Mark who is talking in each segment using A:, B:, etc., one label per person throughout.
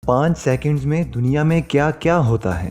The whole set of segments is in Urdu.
A: 5 سیکنڈز میں دنیا میں کیا کیا ہوتا ہے؟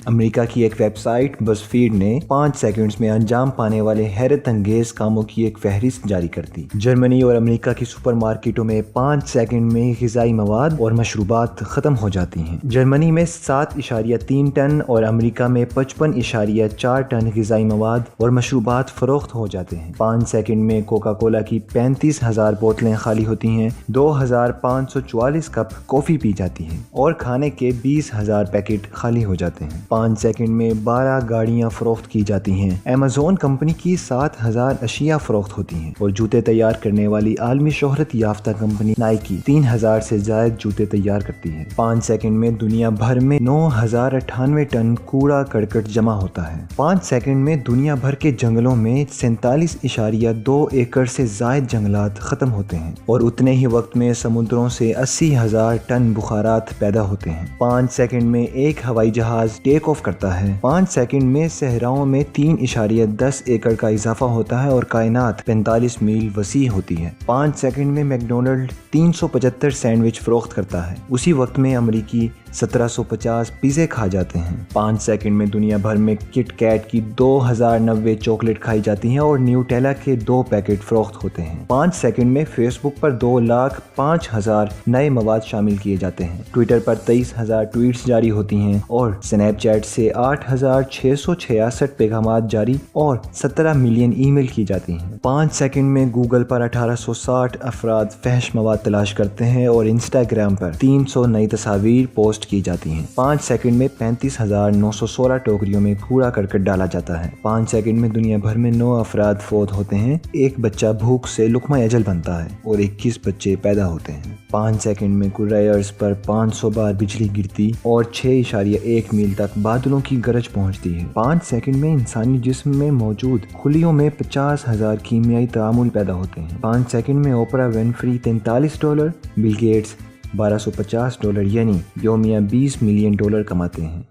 A: امریکہ کی ایک ویب سائٹ بز فیڈ نے 5 سیکنڈز میں انجام پانے والے حیرت انگیز کاموں کی ایک فہرست جاری کر دی۔ جرمنی اور امریکہ کی سپر مارکیٹوں میں 5 سیکنڈ میں غذائی مواد اور مشروبات ختم ہو جاتی ہیں۔ جرمنی میں 7.3 ٹن اور امریکہ میں 55.4 ٹن غذائی مواد اور مشروبات فروخت ہو جاتے ہیں۔ 5 سیکنڈ میں کوکا کولا کی 35,000 بوتلیں خالی ہوتی ہیں، 2,544 کپ کافی پی جاتی ہیں اور کھانے کے 20,000 پیکٹ خالی ہو جاتے ہیں۔ 5 سیکنڈ میں 12 گاڑیاں فروخت کی جاتی ہیں۔ ایمیزون کمپنی کی 7,000 اشیاء فروخت ہوتی ہیں اور جوتے تیار کرنے والی عالمی شہرت یافتہ کمپنی نائکی 3,000 سے زائد جوتے تیار کرتی ہے۔ 5 سیکنڈ میں دنیا بھر میں 9,098 ٹن کوڑا کرکٹ جمع ہوتا ہے۔ 5 سیکنڈ میں دنیا بھر کے جنگلوں میں 47.2 ایکڑ سے زائد جنگلات ختم ہوتے ہیں اور اتنے ہی وقت میں سمندروں سے 80,000 ٹن بخارات پیدا ہوتے ہیں۔ 5 سیکنڈ میں ایک ہوائی جہاز ٹیک آف کرتا ہے۔ 5 سیکنڈ میں صحراؤں میں 3.10 ایکڑ کا اضافہ ہوتا ہے اور کائنات 45 میل وسیع ہوتی ہے۔ 5 سیکنڈ میں میکڈونلڈ 375 سینڈوچ فروخت کرتا ہے۔ اسی وقت میں امریکی 1750 پیزے کھا جاتے ہیں۔ 5 سیکنڈ میں دنیا بھر میں کٹ کیٹ کی 2090 چاکلیٹ کھائی جاتی ہیں اور نیوٹیلا کے 2 پیکٹ فروخت ہوتے ہیں۔ 5 سیکنڈ میں فیس بک پر 2,05,000 نئے مواد شامل کیے جاتے ہیں۔ ٹویٹر پر 23,000 ٹویٹس جاری ہوتی ہیں اور سنیپ چیٹ سے 8,666 پیغامات جاری اور 17 ملین ای میل کی جاتی ہیں۔ 5 سیکنڈ میں گوگل پر 1,860 افراد فحش مواد تلاش کرتے ہیں اور انسٹاگرام پر 300 نئی تصاویر پوسٹ کی جاتی ہیں۔ 5 سیکنڈ میں 35,916 ٹوکریوں میں کوڑا کرکٹ ڈالا جاتا ہے۔ 5 سیکنڈ میں دنیا بھر میں 9 افراد فوت ہوتے ہیں، ایک بچہ بھوک سے لقمہ اجل بنتا ہے اور 21 بچے پیدا ہوتے ہیں۔ 5 سیکنڈ میں کرۂ ارض پر 500 بار بجلی گرتی اور 6.1 میل تک بادلوں کی گرج پہنچتی ہے۔ 5 سیکنڈ میں انسانی جسم میں موجود خلیوں میں 50,000 کیمیائی تعامل پیدا ہوتے ہیں۔ 5 سیکنڈ میں اوپرا ونفری $43، بل گیٹس $1,250 یعنی یومیہ $20 ملین کماتے ہیں۔